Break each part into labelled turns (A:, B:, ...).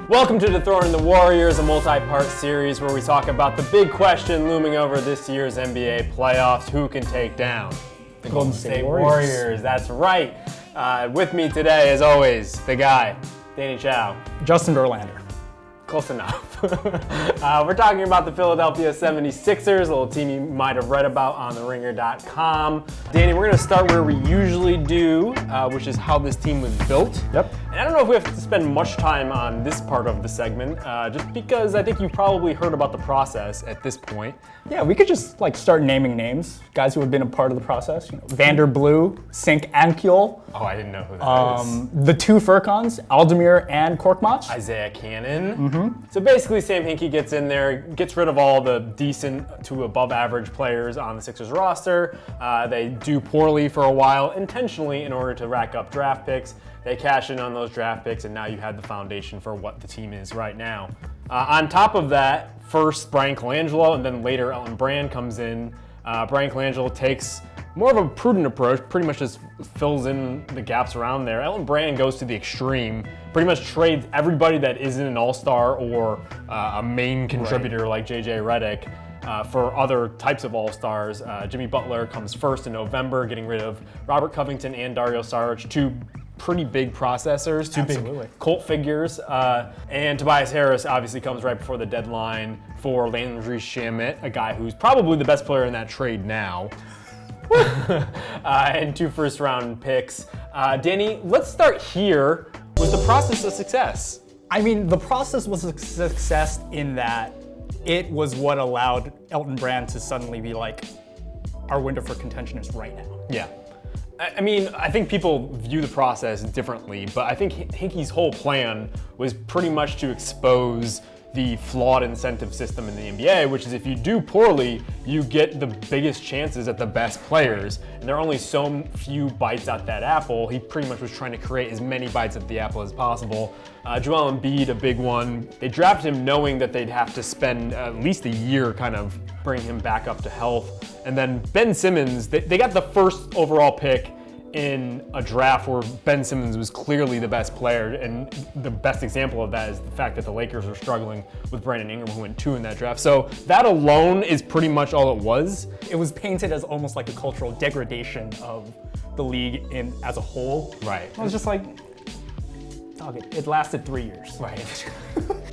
A: Welcome to Dethroning the Warriors, a multi-part series where we talk about the big question looming over this year's NBA playoffs: who can take down the Golden State Warriors? That's right. With me today, as always, the guy, Danny Chau.
B: Justin Verlander.
A: Close enough. We're talking about the Philadelphia 76ers, a little team you might have read about on theringer.com. Danny, we're going to start where we usually do, which is how this team was built.
B: Yep.
A: And I don't know if we have to spend much time on this part of the segment, just because I think you've probably heard about the process at this point.
B: Yeah, we could just start naming names, guys who have been a part of the process. Vander Blue, Sink Ankiel.
A: Oh, I didn't know who that is.
B: The two Furcons, Aldemir and Korkmaz.
A: Isaiah Cannon. Mm-hmm. So basically, Sam Hinkie gets in there, gets rid of all the decent to above average players on the Sixers roster. They do poorly for a while, intentionally, in order to rack up draft picks. They cash in on those draft picks, and now you have the foundation for what the team is right now. On top of that, first Brian Colangelo, and then later Elton Brand comes in. Brian Colangelo takes more of a prudent approach, pretty much just fills in the gaps around there. Elton Brand goes to the extreme, pretty much trades everybody that isn't an all-star or a main contributor like J.J. Redick for other types of all-stars. Jimmy Butler comes first in November, getting rid of Robert Covington and Dario Saric, two pretty big processors, two big cult figures. And Tobias Harris obviously comes right before the deadline for Landry Shamet, a guy who's probably the best player in that trade now. And 2 first-round picks. Danny, let's start here. Was the process a success?
B: I mean, the process was a success in that it was what allowed Elton Brand to suddenly be like, our window for contention is right now.
A: Yeah. I mean, I think people view the process differently, but I think Hinkie's whole plan was pretty much to expose the flawed incentive system in the NBA, which is if you do poorly, you get the biggest chances at the best players. And there are only so few bites at that apple. He pretty much was trying to create as many bites at the apple as possible. Joel Embiid, a big one. They drafted him knowing that they'd have to spend at least a year kind of bring him back up to health. And then Ben Simmons, they got the first overall pick in a draft where Ben Simmons was clearly the best player, and the best example of that is the fact that the Lakers are struggling with Brandon Ingram, who went 2 in that draft. So that alone is pretty much all it was.
B: It was painted as almost like a cultural degradation of the league as a whole.
A: Right.
B: I was just like, dog, it lasted 3 years.
A: Right.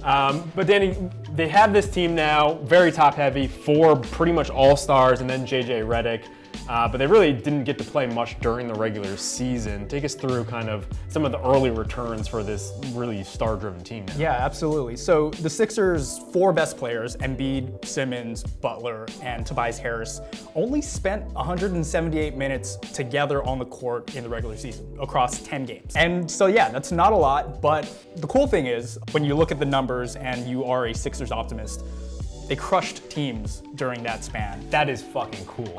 A: But Danny, they have this team now, very top heavy, 4 pretty much all-stars, and then J.J. Redick. But they really didn't get to play much during the regular season. Take us through kind of some of the early returns for this really star-driven team now.
B: Yeah, absolutely. So the Sixers' 4 best players, Embiid, Simmons, Butler, and Tobias Harris, only spent 178 minutes together on the court in the regular season across 10 games. And so yeah, that's not a lot, but the cool thing is when you look at the numbers and you are a Sixers optimist, they crushed teams during that span.
A: That is fucking cool.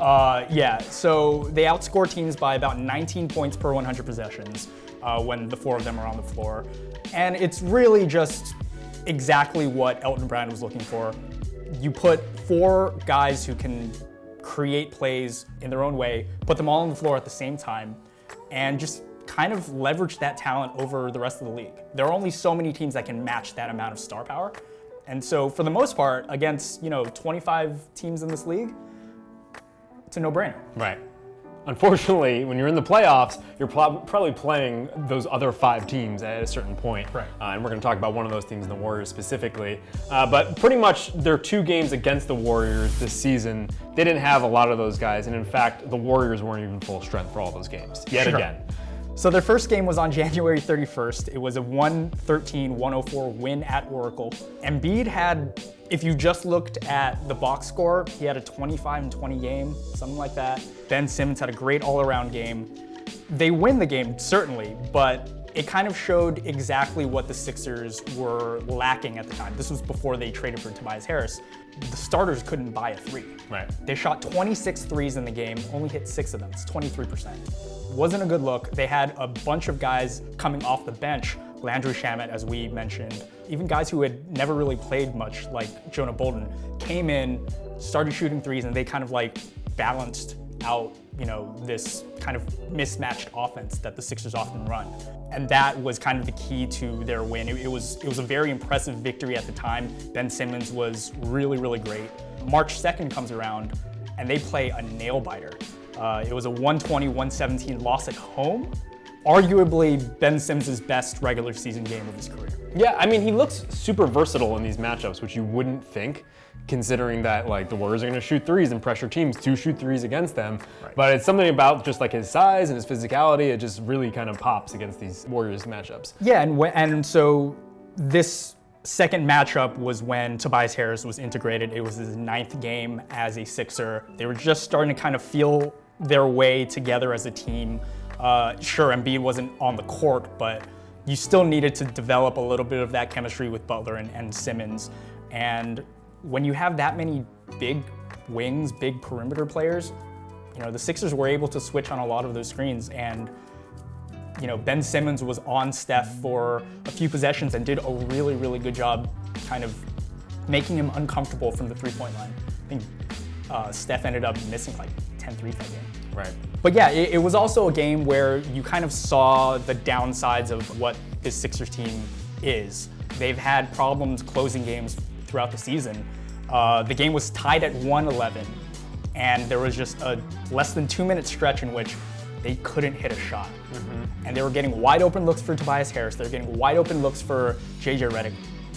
B: Yeah, so they outscore teams by about 19 points per 100 possessions when the 4 of them are on the floor. And it's really just exactly what Elton Brand was looking for. You put 4 guys who can create plays in their own way, put them all on the floor at the same time, and just kind of leverage that talent over the rest of the league. There are only so many teams that can match that amount of star power. And so for the most part, against 25 teams in this league, it's a no-brainer.
A: Right. Unfortunately, when you're in the playoffs, you're probably playing those other 5 teams at a certain point.
B: Right.
A: And we're going to talk about one of those teams, the Warriors specifically. But pretty much their 2 games against the Warriors this season, they didn't have a lot of those guys. And in fact, the Warriors weren't even full strength for all those games, yet again.
B: So their first game was on January 31st. It was a 113-104 win at Oracle. Embiid had, if you just looked at the box score, he had a 25-20 game, something like that. Ben Simmons had a great all-around game. They win the game, certainly, but it kind of showed exactly what the Sixers were lacking at the time. This was before they traded for Tobias Harris. The starters couldn't buy a 3.
A: Right.
B: They shot 26 threes in the game, only hit 6 of them. It's 23%. Wasn't a good look. They had a bunch of guys coming off the bench, Landry Shamet, as we mentioned, even guys who had never really played much, like Jonah Bolden, came in, started shooting threes, and they kind of like balanced out, this kind of mismatched offense that the Sixers often run. And that was kind of the key to their win. It was a very impressive victory at the time. Ben Simmons was really, really great. March 2nd comes around, and they play a nail-biter. It was a 120-117 loss at home. Arguably Ben Simmons' best regular season game of his career.
A: Yeah, I mean, he looks super versatile in these matchups, which you wouldn't think, considering that like the Warriors are going to shoot threes and pressure teams to shoot threes against them.
B: Right.
A: But it's something about just like his size and his physicality. It just really kind of pops against these Warriors matchups.
B: Yeah, and so this second matchup was when Tobias Harris was integrated. It was his 9th game as a Sixer. They were just starting to kind of feel their way together as a team. Sure, Embiid wasn't on the court, but you still needed to develop a little bit of that chemistry with Butler and Simmons. And when you have that many big wings, big perimeter players, the Sixers were able to switch on a lot of those screens. And Ben Simmons was on Steph for a few possessions and did a really, really good job kind of making him uncomfortable from the three-point line. I think Steph ended up missing like 10 threes that game.
A: Right.
B: But yeah, it was also a game where you kind of saw the downsides of what this Sixers team is. They've had problems closing games throughout the season. The game was tied at 111, and there was just a less than 2-minute stretch in which they couldn't hit a shot. And they were getting wide open looks for Tobias Harris. They were getting wide open looks for JJ Redick.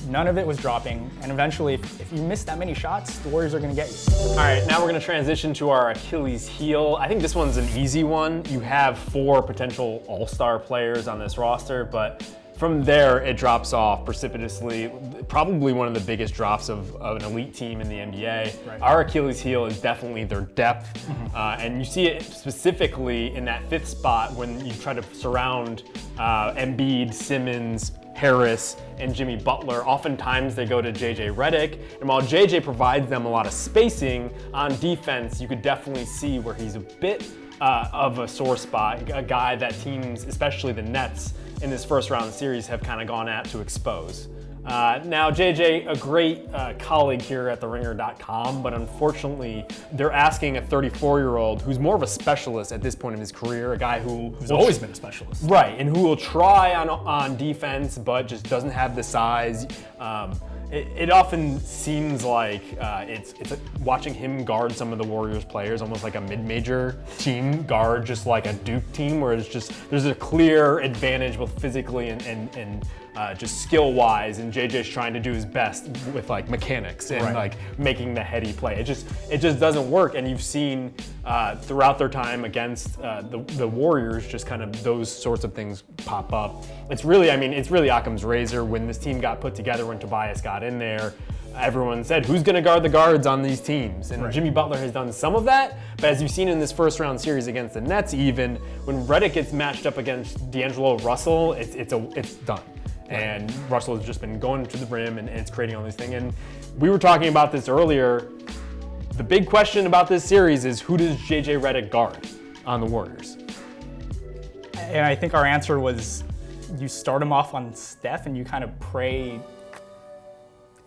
B: None of it was dropping, and eventually, if you miss that many shots, the Warriors are going to get you.
A: All right, now we're going to transition to our Achilles heel. I think this one's an easy one. You have 4 potential all-star players on this roster, but from there, it drops off precipitously. Probably one of the biggest drops of an elite team in the NBA.
B: Right.
A: Our Achilles heel is definitely their depth, and you see it specifically in that 5th spot when you try to surround Embiid, Simmons, Harris, and Jimmy Butler. Oftentimes they go to JJ Redick, and while JJ provides them a lot of spacing on defense, you could definitely see where he's a bit of a sore spot, a guy that teams, especially the Nets, in this first round series have kind of gone at to expose. Now, JJ, a great colleague here at TheRinger.com, but unfortunately, they're asking a 34-year-old who's more of a specialist at this point in his career, a guy who's
B: always been a specialist.
A: Right, and who will try on defense, but just doesn't have the size. It often seems like it's watching him guard some of the Warriors players, almost like a mid-major team guard, just like a Duke team, where it's just there's a clear advantage both physically and just skill-wise, and JJ's trying to do his best with like mechanics and like making the heady play. It just doesn't work, and you've seen throughout their time against the Warriors, just kind of those sorts of things pop up. It's really Occam's razor. When this team got put together, when Tobias got in there, everyone said, who's going to guard the guards on these teams? And Jimmy Butler has done some of that, but as you've seen in this first round series against the Nets, even when Redick gets matched up against D'Angelo Russell, it's done. And Russell has just been going to the rim and it's creating all these things. And we were talking about this earlier. The big question about this series is, who does JJ Redick guard on the Warriors?
B: And I think our answer was, you start him off on Steph and you kind of pray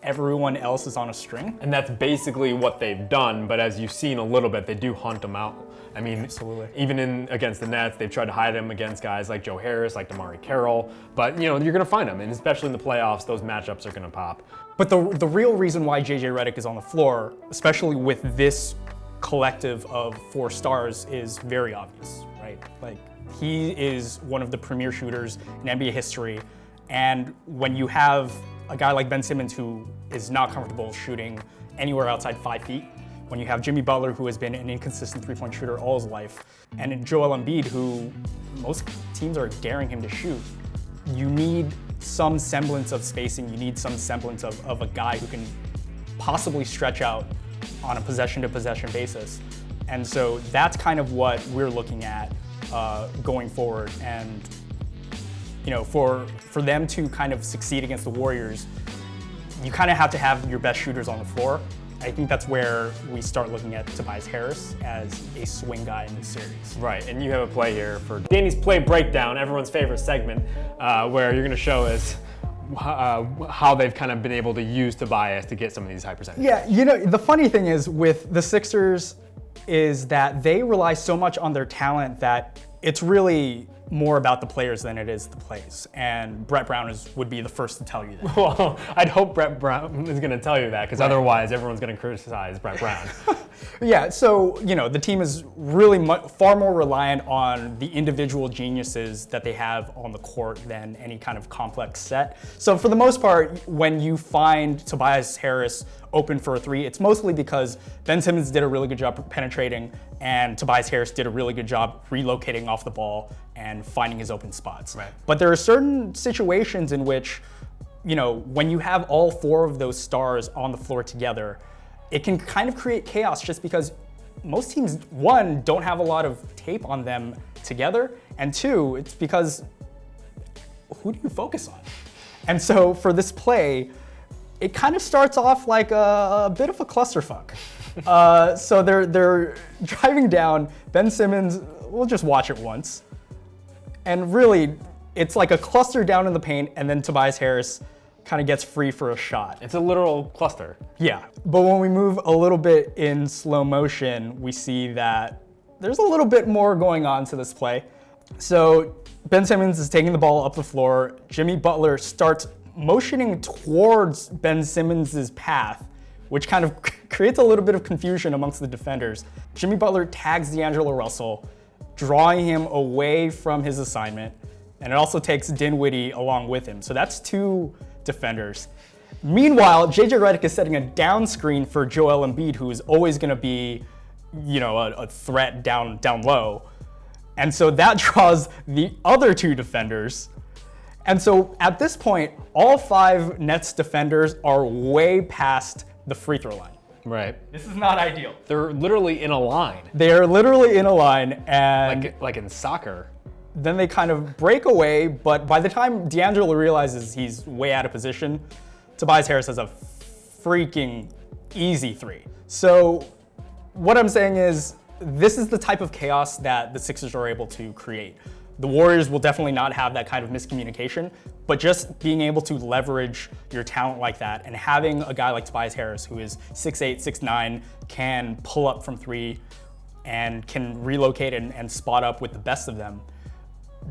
B: everyone else is on a string.
A: And that's basically what they've done, but as you've seen a little bit, they do hunt him out. I mean,
B: absolutely.
A: Even against the Nets, they've tried to hide him against guys like Joe Harris, like DeMarre Carroll, but you're going to find him, and especially in the playoffs, those matchups are going to pop.
B: But the real reason why JJ Redick is on the floor, especially with this collective of 4 stars, is very obvious, right? Like, he is one of the premier shooters in NBA history, and when you have a guy like Ben Simmons who is not comfortable shooting anywhere outside 5 feet, when you have Jimmy Butler, who has been an inconsistent three-point shooter all his life, and Joel Embiid, who most teams are daring him to shoot, you need some semblance of spacing. You need some semblance of a guy who can possibly stretch out on a possession-to-possession basis. And so that's kind of what we're looking at going forward. And for them to kind of succeed against the Warriors, you kind of have to have your best shooters on the floor. I think that's where we start looking at Tobias Harris as a swing guy in this series.
A: Right, and you have a play here for Danny's play breakdown, everyone's favorite segment, where you're going to show us how they've kind of been able to use Tobias to get some of these high percentages.
B: Yeah, you know, the funny thing is with the Sixers is that they rely so much on their talent that it's really more about the players than it is the plays. And Brett Brown would be the first to tell you that.
A: Well, I'd hope Brett Brown is going to tell you that, because otherwise everyone's going to criticize Brett Brown.
B: Yeah, so, you know, the team is really far more reliant on the individual geniuses that they have on the court than any kind of complex set. So for the most part, when you find Tobias Harris open for a three, it's mostly because Ben Simmons did a really good job penetrating and Tobias Harris did a really good job relocating off the ball and finding his open spots.
A: Right.
B: But there are certain situations in which, you know, when you have all four of those stars on the floor together, it can kind of create chaos just because most teams, one, don't have a lot of tape on them together, and two, it's because who do you focus on? And so for this play, it kind of starts off like a bit of a clusterfuck. So they're driving down. Ben Simmons, we'll just watch it once. And really, it's like a cluster down in the paint, and then Tobias Harris kind of gets free for a shot.
A: It's a literal cluster.
B: Yeah, but when we move a little bit in slow motion, we see that there's a little bit more going on to this play. So Ben Simmons is taking the ball up the floor. Jimmy Butler starts motioning towards Ben Simmons' path, which kind of creates a little bit of confusion amongst the defenders. Jimmy Butler tags D'Angelo Russell, drawing him away from his assignment, and it also takes Dinwiddie along with him. So that's two defenders. Meanwhile, JJ Redick is setting a down screen for Joel Embiid, who is always going to be, you know, a threat down low. And so that draws the other two defenders. And so at this point, all five Nets defenders are way past the free throw line.
A: Right.
B: This is not ideal.
A: They're literally in a line.
B: They are literally in a line, and
A: Like in soccer.
B: then they kind of break away, but by the time D'Angelo realizes he's way out of position, Tobias Harris has a freaking easy three. So what I'm saying is, this is the type of chaos that the Sixers are able to create. The Warriors will definitely not have that kind of miscommunication, but just being able to leverage your talent like that and having a guy like Tobias Harris, who is 6'8", 6'9", can pull up from three and can relocate and spot up with the best of them,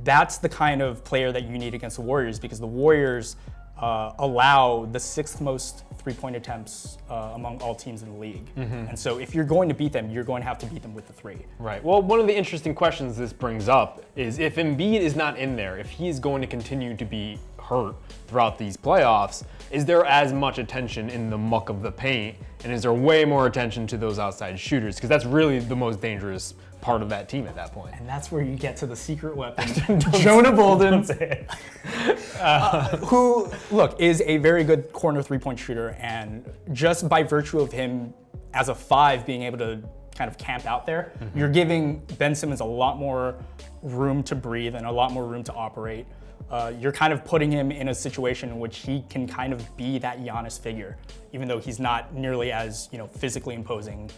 B: that's the kind of player that you need against the Warriors, because the Warriors allow the sixth most three-point attempts among all teams in the league. And so if you're going to beat them, you're going to have to beat them with the three.
A: Right. Well, one of the interesting questions this brings up is if Embiid is not in there, if he's going to continue to be hurt throughout these playoffs, is there as much attention in the muck of the paint, and is there way more attention to those outside shooters? Because that's really the most dangerous part of that team at that point.
B: And that's where you get to the secret weapon, Jonah Bolden, who, look, is a very good corner three-point shooter, and just by virtue of him as a five being able to kind of camp out there, you're giving Ben Simmons a lot more room to breathe and a lot more room to operate. You're kind of putting him in a situation in which he can kind of be that Giannis figure, even though he's not nearly as, you know, physically imposing,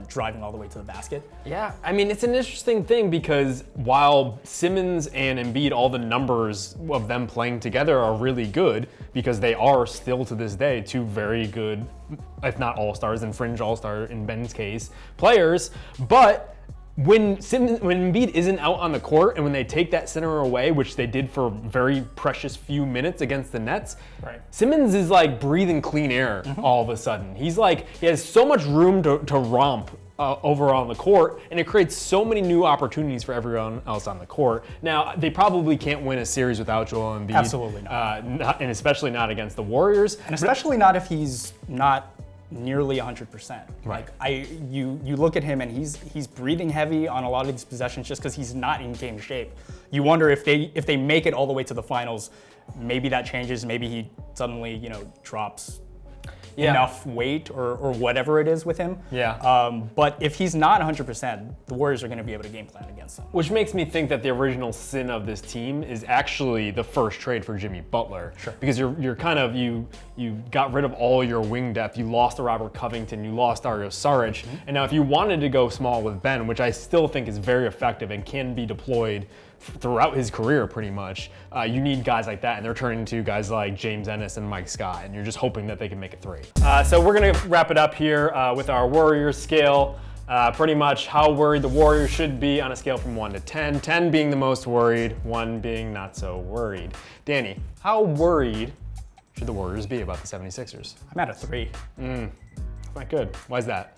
B: driving all the way to the basket.
A: Yeah, I mean, it's an interesting thing because while Simmons and Embiid, all the numbers of them playing together are really good, because they are still to this day two very good, if not all-stars and fringe all-star in Ben's case, players, but when Embiid isn't out on the court and when they take that center away, which they did for very precious few minutes against the Nets,
B: right,
A: Simmons is like breathing clean air all of a sudden. He's like, he has so much room to romp over on the court, and it creates so many new opportunities for everyone else on the court. Now, they probably can't win a series without Joel Embiid.
B: Absolutely not.
A: And especially not against the Warriors.
B: And especially not if he's not nearly 100%.
A: Right.
B: Like you look at him and he's breathing heavy on a lot of these possessions just because he's not in game shape. You wonder if they make it all the way to the finals, maybe that changes. Maybe he suddenly, you know, drops enough weight or whatever it is with him.
A: Yeah.
B: But if he's not 100%, the Warriors are going to be able to game plan against him.
A: Which makes me think that the original sin of this team is actually the first trade for Jimmy Butler.
B: Sure.
A: Because you're kind of, you got rid of all your wing depth. You lost to Robert Covington, you lost Dario Saric. And now if you wanted to go small with Ben, which I still think is very effective and can be deployed throughout his career pretty much, you need guys like that, and they're turning to guys like James Ennis and Mike Scott, and you're just hoping that they can make a three. So we're gonna wrap it up here with our Warriors scale. Pretty much how worried the Warriors should be on a scale from 1 to 10. 10 being the most worried, 1 being not so worried. Danny, how worried should the Warriors be about the 76ers?
B: I'm at a 3.
A: Not good. Why is that?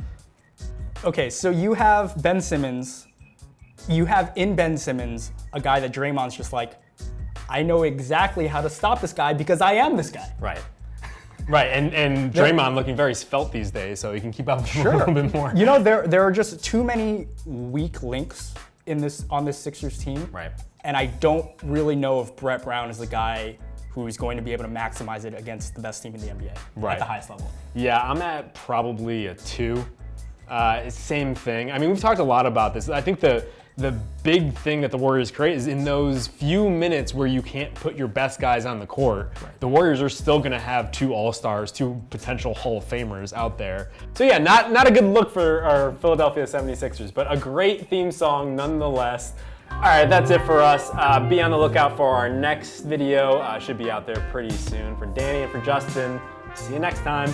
B: Okay, so you have Ben Simmons. You have in Ben Simmons a guy that Draymond's just like, I know exactly how to stop this guy because I am this guy.
A: Right. Right, and Draymond looking very svelte these days, so he can keep up with him a little bit more.
B: You know, there are just too many weak links on this Sixers team.
A: Right.
B: And I don't really know if Brett Brown is the guy who's going to be able to maximize it against the best team in the NBA at the highest level.
A: Yeah, I'm at probably a 2. Same thing. I mean, we've talked a lot about this. I think the big thing that the Warriors create is in those few minutes where you can't put your best guys on the court, the Warriors are still going to have 2 All-Stars, 2 potential Hall of Famers out there. So yeah, not a good look for our Philadelphia 76ers, but a great theme song nonetheless. All right, that's it for us. Be on the lookout for our next video. Should be out there pretty soon. For Danny and for Justin, see you next time.